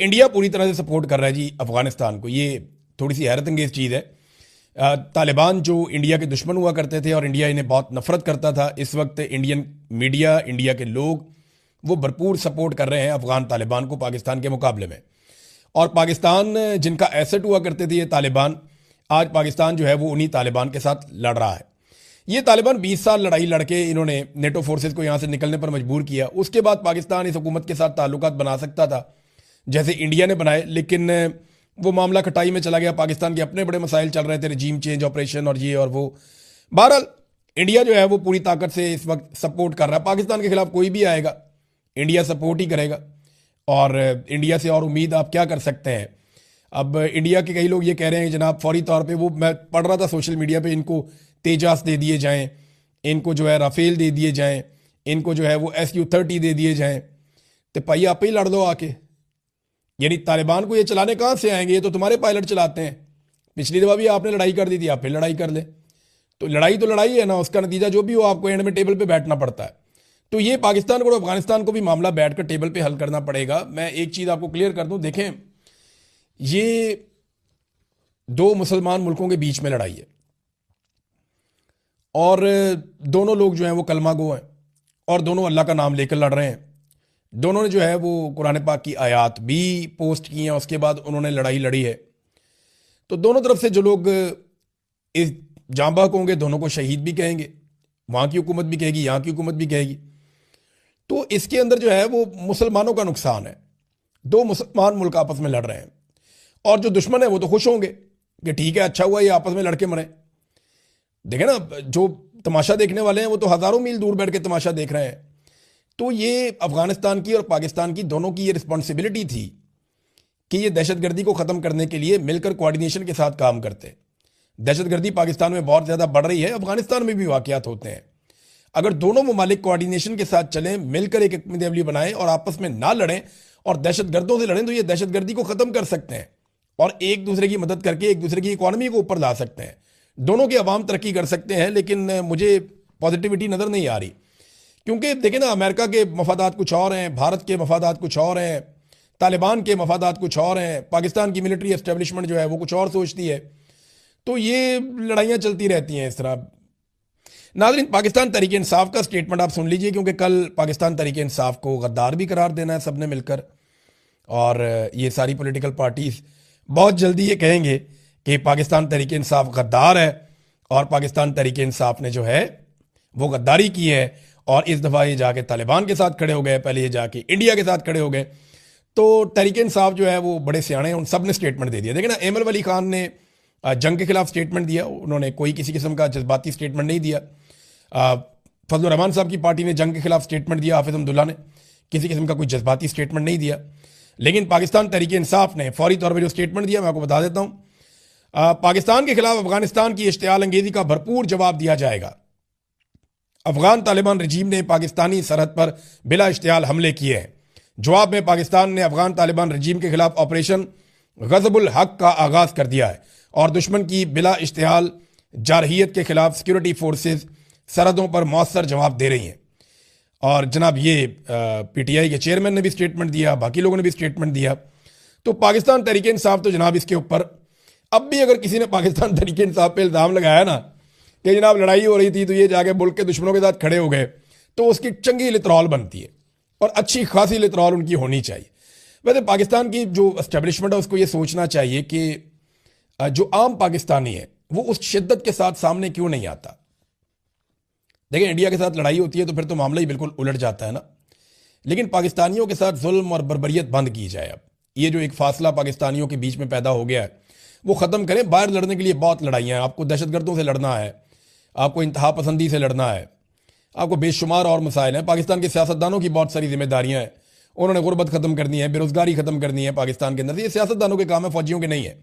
India पूरी तरह से सपोर्ट कर रहा है जी अफगानिस्तान को। ये थोड़ी सी हैरत अंगेज चीज़ है। तालिबान जो इंडिया के दुश्मन हुआ करते थे और इंडिया इन्हें बहुत नफरत करता था, इस वक्त इंडियन मीडिया, इंडिया के लोग वो भरपूर सपोर्ट कर रहे हैं अफगान तालिबान को पाकिस्तान के मुकाबले में। और पाकिस्तान जिनका एसेट हुआ करते थे ये तालिबान, आज पाकिस्तान जो है वो उन्हीं तालिबान के साथ लड़ रहा है। ये तालिबान 20 साल लड़ाई लड़के इन्होंने नेटो फोर्सेस को यहाँ से निकलने पर मजबूर किया। उसके बाद पाकिस्तान इस हुकूमत के साथ ताल्लुकात बना सकता था जैसे इंडिया ने बनाए, लेकिन वो मामला खटाई में चला गया। पाकिस्तान के अपने बड़े मसाइल चल रहे थे, रजीम चेंज ऑपरेशन और ये और वो। बहरहाल इंडिया जो है वो पूरी ताकत से इस वक्त सपोर्ट कर रहा है। पाकिस्तान के खिलाफ कोई भी आएगा इंडिया सपोर्ट ही करेगा, और इंडिया से और उम्मीद आप क्या कर सकते हैं। अब इंडिया के कई लोग ये कह रहे हैं जनाब फौरी तौर पे, वो मैं पढ़ रहा था सोशल मीडिया पे, इनको तेजास दे दिए जाएं, इनको जो है राफेल दे दिए जाएं, इनको जो है वो SU-30 दे दिए जाएं। तो भाई आप ही लड़ दो आके। यानी तालिबान को ये चलाने कहाँ से आएंगे, ये तो तुम्हारे पायलट चलाते हैं। पिछली दफ़ा भी आपने लड़ाई कर दी थी, आप फिर लड़ाई कर ले। तो लड़ाई है ना, उसका नतीजा जो भी हो आपको एंड में टेबल पे बैठना पड़ता है। तो ये पाकिस्तान को और अफगानिस्तान को भी मामला बैठकर टेबल पे हल करना पड़ेगा। मैं एक चीज़ आपको क्लियर कर दूं, देखें ये दो मुसलमान मुल्कों के बीच में लड़ाई है और दोनों लोग जो हैं वो कलमा गो हैं और दोनों अल्लाह का नाम लेकर लड़ रहे हैं। दोनों ने जो है वो कुरान पाक की आयत भी पोस्ट की हैं, उसके बाद उन्होंने लड़ाई लड़ी है। तो दोनों तरफ से जो लोग इस जांबाज होंगे दोनों को शहीद भी कहेंगे, वहाँ की हुकूमत भी कहेगी, यहाँ की हुकूमत भी कहेगी। तो इसके अंदर जो है वो मुसलमानों का नुकसान है। दो मुसलमान मुल्क आपस में लड़ रहे हैं और जो दुश्मन है वो तो खुश होंगे कि ठीक है, अच्छा हुआ ये आपस में लड़के मरे। देखें ना, जो तमाशा देखने वाले हैं वो तो हज़ारों मील दूर बैठ के तमाशा देख रहे हैं। तो ये अफगानिस्तान की और पाकिस्तान की दोनों की ये रिस्पॉन्सिबिलिटी थी कि ये दहशतगर्दी को ख़त्म करने के लिए मिलकर कोऑर्डिनेशन के साथ काम करते। दहशतगर्दी पाकिस्तान में बहुत ज़्यादा बढ़ रही है, अफगानिस्तान में भी वाक़यात होते हैं। अगर दोनों ममालिक कोऑर्डिनेशन के साथ चलें, मिलकर एक हिकमत अमली बनाएं और आपस में ना लड़ें और दहशतगर्दों से लड़ें, तो ये दहशतगर्दी को ख़त्म कर सकते हैं और एक दूसरे की मदद करके एक दूसरे की इकॉनमी को ऊपर ला सकते हैं। दोनों के अवाम तरक्की कर सकते हैं। लेकिन मुझे पॉजिटिविटी नज़र नहीं आ रही, क्योंकि देखें ना, अमेरिका के मफादात कुछ और हैं, भारत के मफादात कुछ और हैं, तालिबान के मफादात कुछ और हैं, पाकिस्तान की मिलिट्री एस्टेब्लिशमेंट जो है वो कुछ और सोचती है। तो ये लड़ाइयाँ चलती रहती हैं इस तरह। नाज़रीन, पाकिस्तान तहरीक इंसाफ का स्टेटमेंट आप सुन लीजिए, क्योंकि कल पाकिस्तान तहरीक इंसाफ को गद्दार भी करार देना है सबने मिलकर, और ये सारी पॉलिटिकल पार्टीज बहुत जल्दी ये कहेंगे कि पाकिस्तान तहरीक इंसाफ गद्दार है और पाकिस्तान तहरीक इंसाफ ने जो है वो गद्दारी की है। और इस दफ़ा ये जाके तालिबान के साथ खड़े हो गए, पहले ये जाके इंडिया के साथ खड़े हो गए। तो तहरीक इंसाफ जो है वो बड़े सियाणे हैं, उन सब ने स्टेटमेंट दे दिया। देखिए ना, एमल वली खान ने जंग के खिलाफ स्टेटमेंट दिया, उन्होंने कोई किसी किस्म का जज्बाती स्टेटमेंट नहीं दिया। फजलुर रहमान साहब की पार्टी ने जंग के खिलाफ स्टेटमेंट दिया, हाफिज अब्दुल्ला ने किसी किस्म का कोई जज्बाती स्टेटमेंट नहीं दिया। लेकिन पाकिस्तान तहरीक इंसाफ ने फौरी तौर पर जो स्टेटमेंट दिया मैं आपको बता देता हूँ। पाकिस्तान के खिलाफ अफगानिस्तान की इश्तियाल अंगेजी का भरपूर जवाब दिया जाएगा। अफगान तालिबान रजीम ने पाकिस्तानी सरहद पर बिला इश्तियाल हमले किए हैं। जवाब में पाकिस्तान ने अफगान तालिबान रजीम के खिलाफ ऑपरेशन गज़बुल हक का आगाज कर दिया है और दुश्मन की बिला इश्तियाल जारहियत के खिलाफ सिक्योरिटी फोर्सेज सरहदों पर मौसर जवाब दे रही हैं। और जनाब ये PTI के चेयरमैन ने भी स्टेटमेंट दिया, बाकी लोगों ने भी स्टेटमेंट दिया। तो पाकिस्तान तहरीक इंसाफ तो जनाब इसके ऊपर अब भी अगर किसी ने पाकिस्तान तहरीक इंसाफ पे इल्ज़ाम लगाया ना कि जनाब लड़ाई हो रही थी तो ये जाके मुल्क के दुश्मनों के साथ खड़े हो गए, तो उसकी चंगी लितरॉल बनती है और अच्छी खासी लितरॉल उनकी होनी चाहिए। वैसे पाकिस्तान की जो एस्टेब्लिशमेंट है उसको ये सोचना चाहिए कि जो आम पाकिस्तानी है वो उस शिद्दत के साथ सामने क्यों नहीं आता। देखिए, इंडिया के साथ लड़ाई होती है तो फिर तो मामला ही बिल्कुल उलट जाता है ना। लेकिन पाकिस्तानियों के साथ जुल्म और बर्बरियत बंद की जाए। अब ये जो एक फासला पाकिस्तानियों के बीच में पैदा हो गया है वो ख़त्म करें। बाहर लड़ने के लिए बहुत लड़ाइयाँ हैं, आपको दहशतगर्दों से लड़ना है, आपको इंतहा पसंदी से लड़ना है, आपको बेशुमार और मसाइल हैं। पाकिस्तान के सियासतदानों की बहुत सारी जिम्मेदारियाँ हैं, उन्होंने गुर्बत ख़त्म करनी है, बेरोज़गारी ख़त्म करनी है पाकिस्तान के अंदर। ये सियासतदानों के काम है, फ़ौजियों के नहीं है।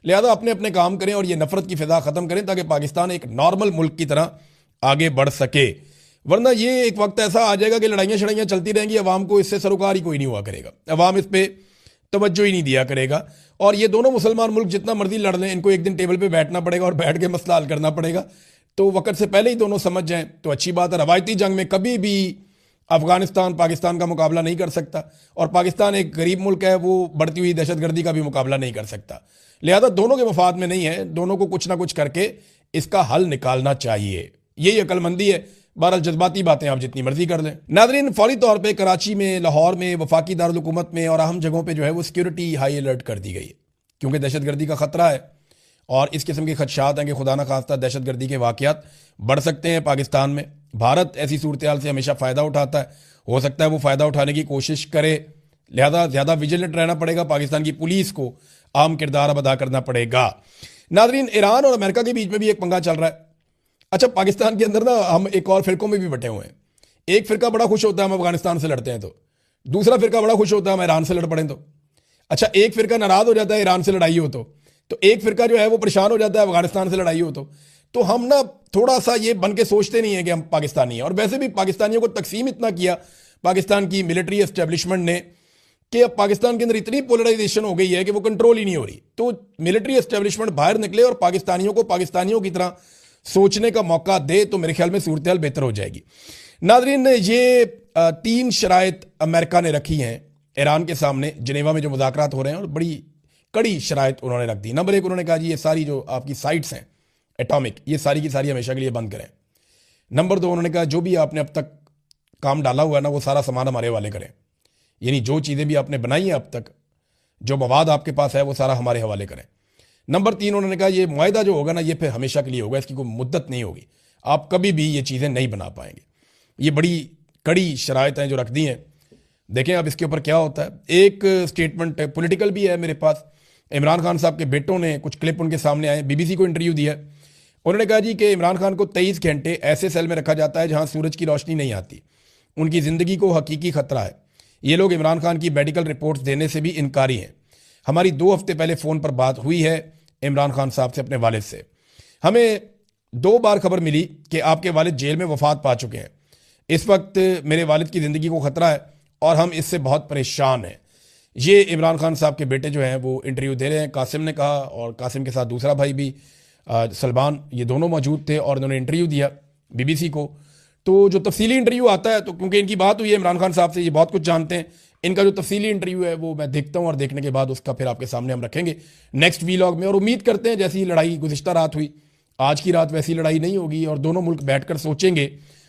लिहाजा अपने अपने काम करें और ये नफरत की फ़िज़ा ख़त्म करें ताकि पाकिस्तान एक नॉर्मल मुल्क की तरह आगे बढ़ सके। वरना ये एक वक्त ऐसा आ जाएगा कि लड़ाइयाँ शड़ाइयाँ चलती रहेंगी, अवाम को इससे सरोकार ही कोई नहीं हुआ करेगा, अवाम इस पर तवज्जो ही नहीं दिया करेगा। और ये दोनों मुसलमान मुल्क जितना मर्जी लड़ लें, इनको एक दिन टेबल पे बैठना पड़ेगा और बैठ के मसला हल करना पड़ेगा। तो वक्त से पहले ही दोनों समझ जाएं तो अच्छी बात है। रवायती जंग में कभी भी अफगानिस्तान पाकिस्तान का मुकाबला नहीं कर सकता, और पाकिस्तान एक गरीब मुल्क है, वो बढ़ती हुई दहशतगर्दी का भी मुकाबला नहीं कर सकता। लिहाजा दोनों के मफाद में नहीं है, दोनों को कुछ ना कुछ करके इसका हल निकालना चाहिए। यही अक्लमंदी है। बहरहाल जज्बाती बातें आप जितनी मर्जी कर लें। नाज़रीन, फौरी तौर पे कराची में, लाहौर में, वफाकी दारुल हुकूमत में और अहम जगहों पे जो है वो सिक्योरिटी हाई अलर्ट कर दी गई है, क्योंकि दहशतगर्दी का खतरा है और इस किस्म के खदशात हैं कि खुदा न खास्ता दहशतगर्दी के वाक़यात बढ़ सकते हैं पाकिस्तान में। भारत ऐसी सूरत हाल से हमेशा फ़ायदा उठाता है, हो सकता है वो फ़ायदा उठाने की कोशिश करे, लिहाजा ज़्यादा विजिलेंट रहना पड़ेगा। पाकिस्तान की पुलिस को अहम किरदार अब अदा करना पड़ेगा। नाज़रीन, ईरान और अमेरिका के बीच में भी एक पंगा चल रहा है। अच्छा, पाकिस्तान के अंदर ना हम एक और फिरकों में भी बटे हुए हैं। एक फिरका बड़ा खुश होता है हम अफगानिस्तान से लड़ते हैं तो, दूसरा फिरका बड़ा खुश होता है हम ईरान से लड़ पड़े तो। अच्छा, एक फिरका नाराज हो जाता है ईरान से लड़ाई हो तो एक फिरका जो है वो परेशान हो जाता है अफगानिस्तान से लड़ाई हो तो हम ना थोड़ा सा ये बन के सोचते नहीं है कि हम पाकिस्तानी हैं। और वैसे भी पाकिस्तानियों को तकसीम इतना किया पाकिस्तान की मिलिट्री एस्टेब्लिशमेंट ने कि अब पाकिस्तान के अंदर इतनी पोलराइजेशन हो गई है कि वो कंट्रोल ही नहीं हो रही। तो मिलिट्री एस्टेब्लिशमेंट बाहर निकले और पाकिस्तानियों को पाकिस्तानियों की तरह सोचने का मौका दे तो मेरे ख्याल में सूरत हाल बेहतर हो जाएगी। नाज़रीन, ये 3 शराइत अमेरिका ने रखी हैं ईरान के सामने जिनेवा में जो मुज़ाकरात हो रहे हैं, और बड़ी कड़ी शराइत उन्होंने रख दी। नंबर 1, उन्होंने कहा जी ये सारी जो आपकी साइट्स हैं एटॉमिक, ये सारी की सारी हमेशा के लिए बंद करें। नंबर 2, उन्होंने कहा जो भी आपने अब तक काम डाला हुआ है ना वो सारा सामान हमारे हवाले करें, यानी जो चीज़ें भी आपने बनाई हैं अब तक, जो मवाद आपके पास है वो सारा हमारे हवाले करें। नंबर 3, उन्होंने कहा ये मुआहिदा जो होगा ना ये फिर हमेशा के लिए होगा, इसकी कोई मुद्दत नहीं होगी, आप कभी भी ये चीज़ें नहीं बना पाएंगे। ये बड़ी कड़ी शराइत हैं जो रख दी हैं। देखें अब इसके ऊपर क्या होता है। एक स्टेटमेंट पॉलिटिकल भी है मेरे पास, इमरान खान साहब के बेटों ने कुछ क्लिप उनके सामने आए, बीबीसी को इंटरव्यू दिया। उन्होंने कहा जी कि इमरान खान को 23 घंटे ऐसे सेल में रखा जाता है जहां सूरज की रोशनी नहीं आती, उनकी ज़िंदगी को हकीकी खतरा है। ये लोग इमरान खान की मेडिकल रिपोर्ट्स देने से भी इनकारी हैं। हमारी 2 हफ्ते पहले फ़ोन पर बात हुई है इमरान खान साहब से, अपने वालिद से। हमें 2 बार खबर मिली कि आपके वालिद जेल में वफात पा चुके हैं। इस वक्त मेरे वालिद की ज़िंदगी को ख़तरा है और हम इससे बहुत परेशान हैं। ये इमरान खान साहब के बेटे जो हैं वो इंटरव्यू दे रहे हैं। कासिम ने कहा, और कासिम के साथ दूसरा भाई भी सलमान, ये दोनों मौजूद थे और उन्होंने इंटरव्यू दिया बीबीसी को। तो जो तफसीली इंटरव्यू आता है, तो क्योंकि इनकी बात हुई है इमरान खान साहब से, ये बहुत कुछ जानते हैं, इनका जो तफसीली इंटरव्यू है वो मैं देखता हूँ और देखने के बाद उसका फिर आपके सामने हम रखेंगे नेक्स्ट वीलॉग में। और उम्मीद करते हैं जैसी लड़ाई गुज़िश्ता रात हुई, आज की रात वैसी लड़ाई नहीं होगी और दोनों मुल्क बैठकर सोचेंगे।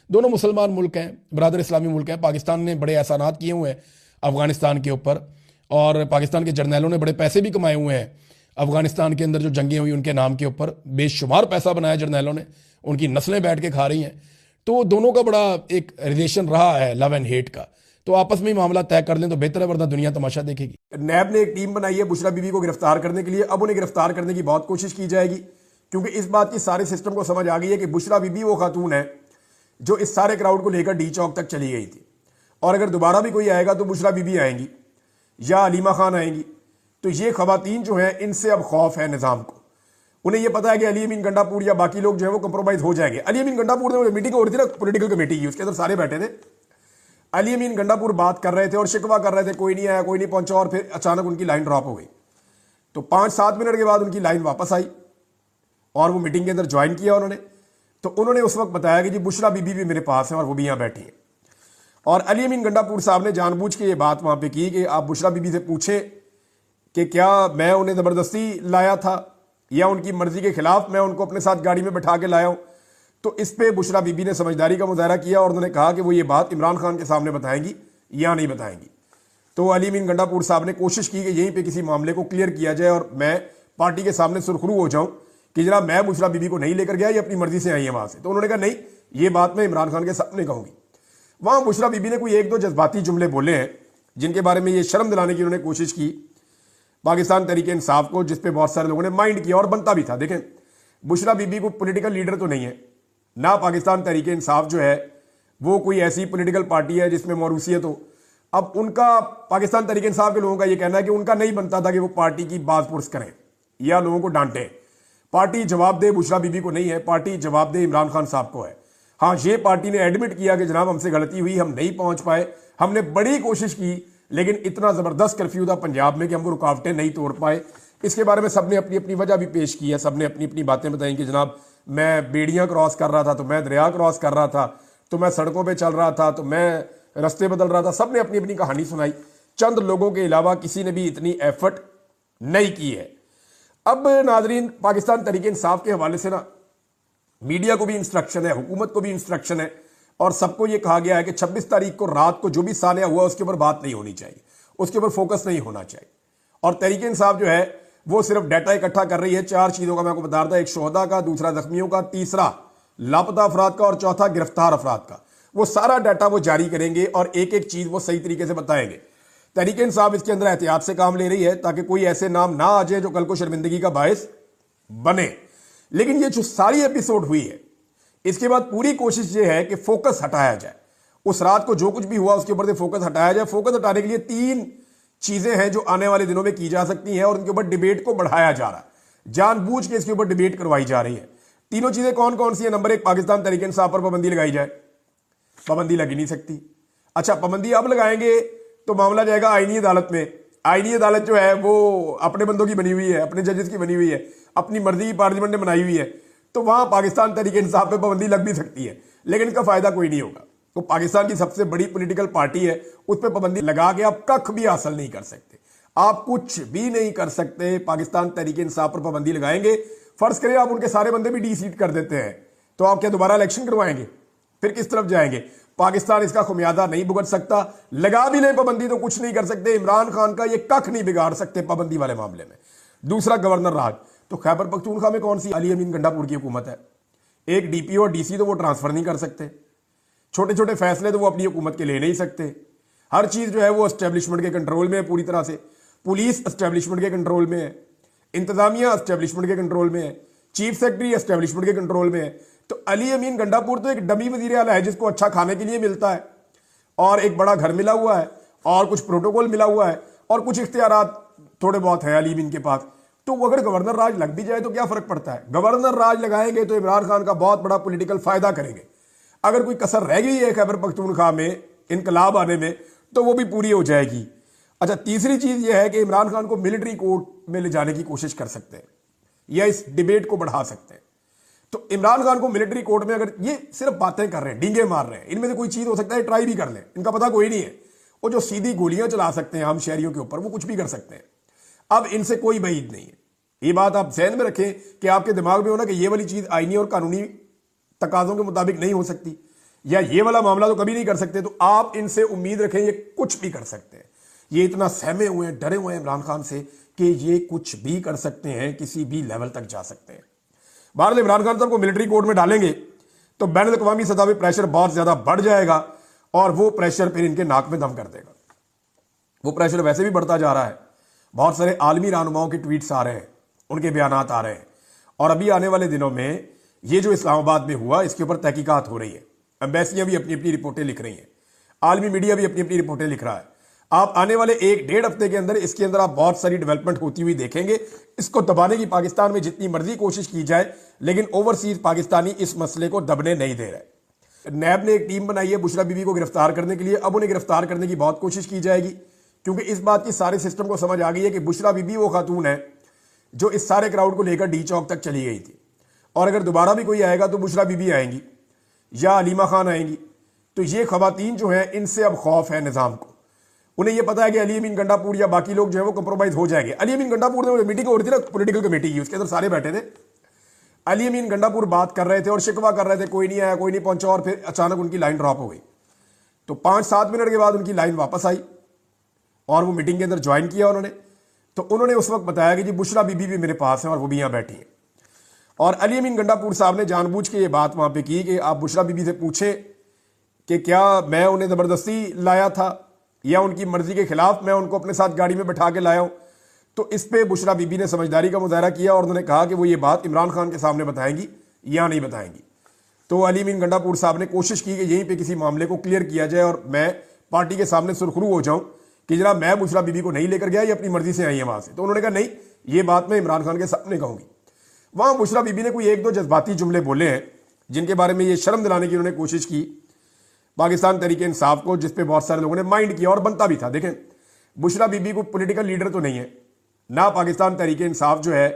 दोनों मुसलमान मुल्क हैं, बरादर इस्लामी मुल्क हैं। पाकिस्तान ने बड़े एहसानात किए हुए हैं अफगानिस्तान के ऊपर, और पाकिस्तान के जर्नैलों ने बड़े पैसे भी कमाए हुए हैं अफगानिस्तान के अंदर जो जंगें हुई उनके नाम के ऊपर, बेशुमार पैसा बनाया जर्नैलों ने, उनकी नस्लें बैठ के खा रही हैं। तो दोनों का बड़ा एक रिलेशन रहा है लव एंड हेट का, तो आपस में ही मामला तय कर लें तो बेहतर है, वरना दुनिया तमाशा देखेगी। नैब ने एक टीम बनाई है बुशरा बीबी को गिरफ्तार करने के लिए। अब उन्हें गिरफ्तार करने की बहुत कोशिश की जाएगी, क्योंकि इस बात की सारे सिस्टम को समझ आ गई है कि बुशरा बीबी वो खातून है जो इस सारे क्राउड को लेकर डी चौक तक चली गई थी, और अगर दोबारा भी कोई आएगा तो बुशरा बीबी आएंगी या अलीमा खान आएंगी। तो ये खवातीन जो हैं इनसे अब खौफ है निज़ाम को। उन्हें यह पता है कि अली अमीन गंडापुर या बाकी लोग जो है वो कंप्रोमाइज हो जाएंगे। अली अमीन गंडापुर में मीटिंग हो रही थी ना पॉलिटिकल कमेटी की, उसके अंदर सारे बैठे थे। अली अमीन गंडापुर बात कर रहे थे और शिकवा कर रहे थे, कोई नहीं आया, कोई नहीं पहुंचा, और फिर अचानक उनकी लाइन ड्रॉप हो गई। तो 5-7 मिनट के बाद उनकी लाइन वापस आई और वो मीटिंग के अंदर ज्वाइन किया उन्होंने। तो उन्होंने उस वक्त बताया कि जी बुशरा बीबी भी मेरे पास है और वो भी यहाँ बैठी है। और अली अमीन गंडापुर साहब ने जानबूझ के ये बात वहाँ पे की कि आप बुशरा बीबी से पूछें कि क्या मैं उन्हें ज़बरदस्ती लाया था या उनकी मर्जी के खिलाफ मैं उनको अपने साथ गाड़ी में बैठा के लाया हूँ। तो इस पे बुशरा बीबी ने समझदारी का मुजाहरा किया और उन्होंने कहा कि वो ये बात इमरान खान के सामने बताएंगी या नहीं बताएंगी। तो अली अमीन गंडापुर साहब ने कोशिश की कि यहीं पे किसी मामले को क्लियर किया जाए और मैं पार्टी के सामने सुरखरू हो जाऊं कि जनाब मैं बुशरा बीबी को नहीं लेकर गया, ये अपनी मर्जी से आई है वहां से। तो उन्होंने कहा नहीं, ये बात मैं इमरान खान के सामने कहूंगी। वहां बुशरा बीबी ने कोई 1-2 जज्बाती जुमले बोले हैं जिनके बारे में ये शर्म दिलाने की उन्होंने कोशिश की पाकिस्तान तहरीक इंसाफ को, जिसपे बहुत सारे लोगों ने माइंड किया और बनता भी था। देखें, बुशरा बीबी को पॉलिटिकल लीडर तो नहीं है ना, पाकिस्तान तहरीक इंसाफ जो है वो कोई ऐसी पॉलिटिकल पार्टी है जिसमें मौरूसियत हो। अब उनका, पाकिस्तान तहरीक इंसाफ के लोगों का ये कहना है कि उनका नहीं बनता था कि वो पार्टी की बात पुरस करें या लोगों को डांटे। पार्टी जवाब दे बुशरा बीबी को नहीं है, पार्टी जवाब दे इमरान खान साहब को है। हाँ, ये पार्टी ने एडमिट किया कि जनाब हमसे गलती हुई, हम नहीं पहुंच पाए, हमने बड़ी कोशिश की, लेकिन इतना जबरदस्त कर्फ्यू था पंजाब में कि हमको रुकावटें नहीं तोड़ पाए। इसके बारे में सबने अपनी अपनी वजह भी पेश की है, सबने अपनी अपनी बातें बताई कि जनाब मैं बेड़ियां क्रॉस कर रहा था, तो मैं दरिया क्रॉस कर रहा था, तो मैं सड़कों पे चल रहा था, तो मैं रास्ते बदल रहा था, सबने अपनी अपनी कहानी सुनाई। चंद लोगों के अलावा किसी ने भी इतनी एफर्ट नहीं की है। अब नाजरीन, पाकिस्तान तहरीक इंसाफ के हवाले से ना मीडिया को भी इंस्ट्रक्शन है, हुकूमत को भी इंस्ट्रक्शन है, और सबको यह कहा गया है कि 26 तारीख को रात को जो भी सानिया हुआ उसके ऊपर बात नहीं होनी चाहिए, उसके ऊपर फोकस नहीं होना चाहिए। और तहरीक इंसाफ जो है वो सिर्फ डाटा इकट्ठा कर रही है 4 चीजों का, मैं आपको बता रहा था, एक शोहदा का, दूसरा जख्मियों का, तीसरा लापता अफराद का, और चौथा गिरफ्तार अफराद का। वो सारा डाटा वो जारी करेंगे और एक एक चीज वो सही तरीके से बताएंगे। तहरीक इंसाफ इसके अंदर एहतियात से काम ले रही है ताकि कोई ऐसे नाम ना आ जाए जो कल को शर्मिंदगी का बायस बने। लेकिन ये जो सारी एपिसोड हुई है, इसके बाद पूरी कोशिश ये है कि फोकस हटाया जाए। उस रात को जो कुछ भी हुआ उसके ऊपर से फोकस हटाया जाए। फोकस हटाने के लिए 3 चीजें हैं जो आने वाले दिनों में की जा सकती हैं, और उनके ऊपर डिबेट को बढ़ाया जा रहा है, जानबूझ के इसके ऊपर डिबेट करवाई जा रही है। तीनों चीजें कौन कौन सी है? नंबर 1, पाकिस्तान तहरीक इंसाफ पर पाबंदी लगाई जाए। पाबंदी लगी नहीं सकती। अच्छा, पाबंदी अब लगाएंगे तो मामला जाएगा आईनी अदालत में। आईनी अदालत जो है वो अपने बंदों की बनी हुई है, अपने जजेस की बनी हुई है, अपनी मर्जी की पार्लियामेंट ने बनाई हुई है, तो वहां पाकिस्तान तहरीक इंसाफ पे पाबंदी लग भी सकती है, लेकिन इसका फायदा कोई नहीं होगा। तो पाकिस्तान की सबसे बड़ी पॉलिटिकल पार्टी है, उस पर पाबंदी लगा के आप कख भी हासिल नहीं कर सकते, आप कुछ भी नहीं कर सकते। पाकिस्तान तहरीक इंसाफ पर पाबंदी लगाएंगे, फर्ज करें आप उनके सारे बंदे भी डी-सीट कर देते हैं, तो आप क्या दोबारा इलेक्शन करवाएंगे? फिर किस तरफ जाएंगे? पाकिस्तान इसका खुमियाजा नहीं भुगत सकता। लगा भी नहीं पाबंदी तो कुछ नहीं कर सकते। इमरान खान का ये कख नहीं बिगाड़ सकते पाबंदी वाले मामले में। दूसरा, गवर्नर राज। तो खैबर पख्तूनख्वा में कौन सी अली अमीन गंडापुर की हुकूमत है? एक डीपीओ और डीसी तो वो ट्रांसफर नहीं कर सकते, छोटे छोटे फैसले तो वो अपनी हुकूमत के ले नहीं सकते। हर चीज जो है वो एस्टेब्लिशमेंट के कंट्रोल में है पूरी तरह से। पुलिस एस्टेब्लिशमेंट के कंट्रोल में है, इंतजामिया एस्टेब्लिशमेंट के कंट्रोल में है, चीफ सेक्रेटरी एस्टेब्लिशमेंट के कंट्रोल में है। तो अली अमीन गंडापुर तो एक डमी वजीर आला है जिसको अच्छा खाने के लिए मिलता है, और एक बड़ा घर मिला हुआ है, और कुछ प्रोटोकॉल मिला हुआ है, और कुछ इख्तियारात थोड़े बहुत है अली अमीन के पास। तो अगर गवर्नर राज लग भी जाए तो क्या फर्क पड़ता है? गवर्नर राज लगाएंगे तो इमरान खान का बहुत बड़ा पॉलिटिकल फायदा करेंगे। अगर कोई कसर रह गई है खैबर पख्तूनख्वा में इनकलाब आने में, तो वो भी पूरी हो जाएगी। अच्छा, तीसरी चीज यह है कि इमरान खान को मिलिट्री कोर्ट में ले जाने की कोशिश कर सकते हैं या इस डिबेट को बढ़ा सकते हैं। तो इमरान खान को मिलिट्री कोर्ट में, अगर ये सिर्फ बातें कर रहे हैं, डींगे मार रहे हैं, इनमें से कोई चीज हो सकता है ट्राई भी कर लें, इनका पता कोई नहीं है। वो जो सीधी गोलियां चला सकते हैं हम शहरियों के ऊपर, वो कुछ भी कर सकते हैं। अब इनसे कोई बईद नहीं है। ये बात आप ज़हन में रखें कि आपके दिमाग में हो ना कि ये वाली चीज आईनी और कानूनी तकाजों के मुताबिक नहीं हो सकती, या ये वाला मामला तो कभी नहीं कर सकते, तो आप इनसे उम्मीद रखें ये कुछ भी कर सकते हैं। ये इतना सहमे हुए हैं, डरे हुए हैं इमरान खान से कि ये कुछ भी कर सकते हैं, किसी भी लेवल तक जा सकते हैं। बहरहाल इमरान खान साहब को मिलिट्री कोर्ट में डालेंगे तो बैन अवी सतह पर प्रेशर बहुत ज्यादा बढ़ जाएगा, और वो प्रेशर फिर इनके नाक में दम कर देगा। वो प्रेशर वैसे भी बढ़ता जा रहा है, बहुत सारे आलमी रहनुमाओं के ट्वीट्स आ रहे हैं, उनके बयानात आ रहे हैं, और अभी आने वाले दिनों में ये जो इस्लामाबाद में हुआ इसके ऊपर तहकीकात हो रही है। एम्बेसियां भी अपनी अपनी रिपोर्टें लिख रही हैं, आलमी मीडिया भी अपनी अपनी रिपोर्टें लिख रहा है। आप आने वाले 1-1.5 हफ्ते के अंदर इसके अंदर आप बहुत सारी डेवलपमेंट होती हुई देखेंगे। इसको दबाने की पाकिस्तान में जितनी मर्जी कोशिश की जाए, लेकिन ओवरसीज पाकिस्तानी इस मसले को दबने नहीं दे रहे। नैब ने एक टीम बनाई है बुशरा बीबी को गिरफ्तार करने के लिए। अब उन्हें गिरफ्तार करने की बहुत कोशिश की जाएगी, क्योंकि इस बात की सारे सिस्टम को समझ आ गई है कि बुशरा बीबी वो खातून है जो इस सारे क्राउड को लेकर डी चौक तक चली गई थी, और अगर दोबारा भी कोई आएगा तो बुशरा बीबी आएंगी या अलीमा खान आएंगी। तो ये खवातीन जो है इनसे अब खौफ है निजाम को। उन्हें यह पता है कि अली अमीन गंडापुर या बाकी लोग जो है वो कंप्रोमाइज हो जाएंगे। अली अमीन गंडापुर ने मीटिंग हो रही थी ना, पॉलिटिकल कमेटी की, उसके अंदर सारे बैठे थे। अली अमीन गंडापुर बात कर रहे थे और शिकवा कर रहे थे, कोई नहीं आया, कोई नहीं पहुंचा, और फिर अचानक उनकी लाइन ड्रॉप हो गई। तो 5-7 मिनट के बाद उनकी लाइन वापस आई और वो मीटिंग के अंदर ज्वाइन किया उन्होंने। तो उन्होंने उस वक्त बताया कि जी बुशरा बीबी भी मेरे पास है और वो भी यहां बैठी है। और अली अमीन गंडापुर साहब ने जानबूझ के ये बात वहां पे की कि आप बुशरा बीबी से पूछें कि क्या मैं उन्हें जबरदस्ती लाया था या उनकी मर्जी के खिलाफ मैं उनको अपने साथ गाड़ी में बैठा के लाया हूं। तो इस पे बुशरा बीबी ने समझदारी का मुजाहरा किया और उन्होंने कहा कि वो ये बात इमरान खान के सामने बताएंगी या नहीं बताएंगी। तो अली अमीन गंडापुर साहब ने कोशिश की कि यहीं पे किसी मामले को क्लियर किया जाए और मैं पार्टी के सामने सुरखरू हो जाऊं कि जनाब मैं बुशरा बीबी को नहीं लेकर गया, ये अपनी मर्जी से आई है वहां से। तो उन्होंने कहा नहीं, ये बात मैं इमरान खान के सामने कहूंगी। वहां बुशरा बीबी ने कोई 1-2 जज्बाती जुमले बोले हैं जिनके बारे में ये शर्म दिलाने की उन्होंने कोशिश की पाकिस्तान तहरीक इंसाफ को, जिसपे बहुत सारे लोगों ने माइंड किया और बनता भी था। देखें, बुशरा बीबी को पॉलिटिकल लीडर तो नहीं है ना, पाकिस्तान तहरीक इंसाफ जो है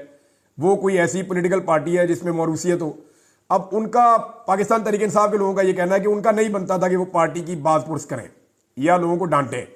वो कोई ऐसी पॉलिटिकल पार्टी है जिसमें मौरूसियत हो। अब उनका पाकिस्तान तहरीक इंसाफ के लोगों का ये कहना है कि उनका नहीं बनता था कि वो पार्टी की बात पुरस करें, या लोगों को डांटें।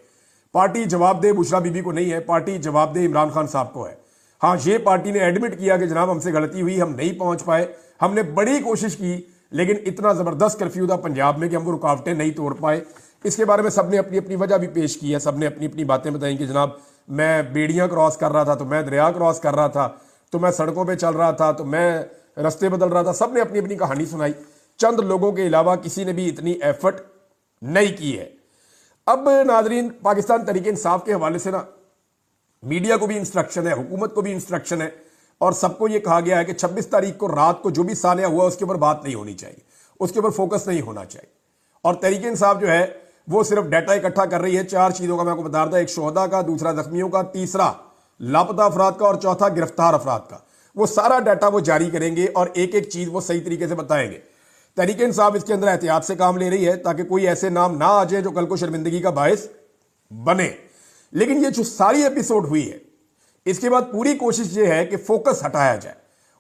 पार्टी जवाबदेह बुशरा बीबी को नहीं है, पार्टी जवाबदेह इमरान खान साहब को है। हाँ, ये पार्टी ने एडमिट किया कि जनाब हमसे गलती हुई, हम नहीं पहुंच पाए, हमने बड़ी कोशिश की, लेकिन इतना जबरदस्त कर्फ्यू था पंजाब में कि हम वो रुकावटें नहीं तोड़ पाए। इसके बारे में सबने अपनी अपनी वजह भी पेश की है, सबने अपनी अपनी बातें बताई कि जनाब मैं बेड़ियां क्रॉस कर रहा था, तो मैं दरिया क्रॉस कर रहा था, तो मैं सड़कों पे चल रहा था, तो मैं रास्ते बदल रहा था। सबने अपनी अपनी कहानी सुनाई। चंद लोगों के अलावा किसी ने भी इतनी एफर्ट नहीं की है। अब नाजरीन, पाकिस्तान तहरीक इंसाफ के हवाले से ना मीडिया को भी इंस्ट्रक्शन है, हुकूमत को भी इंस्ट्रक्शन है, और सबको यह कहा गया है कि 26 तारीख को रात को जो भी सानिया हुआ उसके ऊपर बात नहीं होनी चाहिए, उसके ऊपर फोकस नहीं होना चाहिए। और तहरीक इंसाफ जो है वो सिर्फ डाटा इकट्ठा कर रही है। 4 चीजों का मैं आपको बता रहा था, एक शोहदा का, दूसरा जख्मियों का, तीसरा लापता अफराद का, और चौथा गिरफ्तार अफराद का। वो सारा डाटा वो जारी करेंगे और एक एक चीज वो सही तरीके से बताएंगे। तहरीक इंसाफ इसके अंदर एहतियात से काम ले रही है ताकि कोई ऐसे नाम ना आ जाए जो कल को शर्मिंदगी का बायस बने। लेकिन ये जो सारी एपिसोड हुई है, इसके बाद पूरी कोशिश ये है कि फोकस हटाया जाए।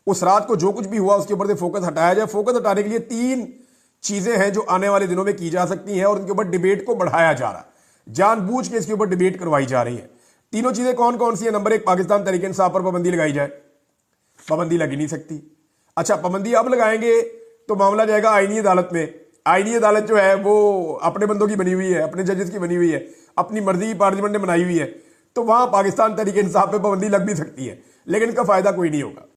उस रात को जो कुछ भी हुआ उसके ऊपर से फोकस हटाया जाए। फोकस हटाने के लिए 3 चीजें हैं जो आने वाले दिनों में की जा सकती हैं, और उनके ऊपर डिबेट को बढ़ाया जा रहा है, जानबूझ के इसके ऊपर डिबेट करवाई जा रही है। तीनों चीजें कौन कौन सी है? नंबर 1, पाकिस्तान तहरीक इंसाफ पर पाबंदी लगाई जाए। पाबंदी लगी नहीं सकती। अच्छा, पाबंदी अब लगाएंगे तो मामला जाएगा आईनी अदालत में। आईनी अदालत जो है वो अपने बंदों की बनी हुई है, अपने जजेस की बनी हुई है, अपनी मर्जी की पार्लियामेंट ने बनाई हुई है, तो वहां पाकिस्तान तहरीक इंसाफ पे पाबंदी लग भी सकती है, लेकिन इसका फायदा कोई नहीं होगा।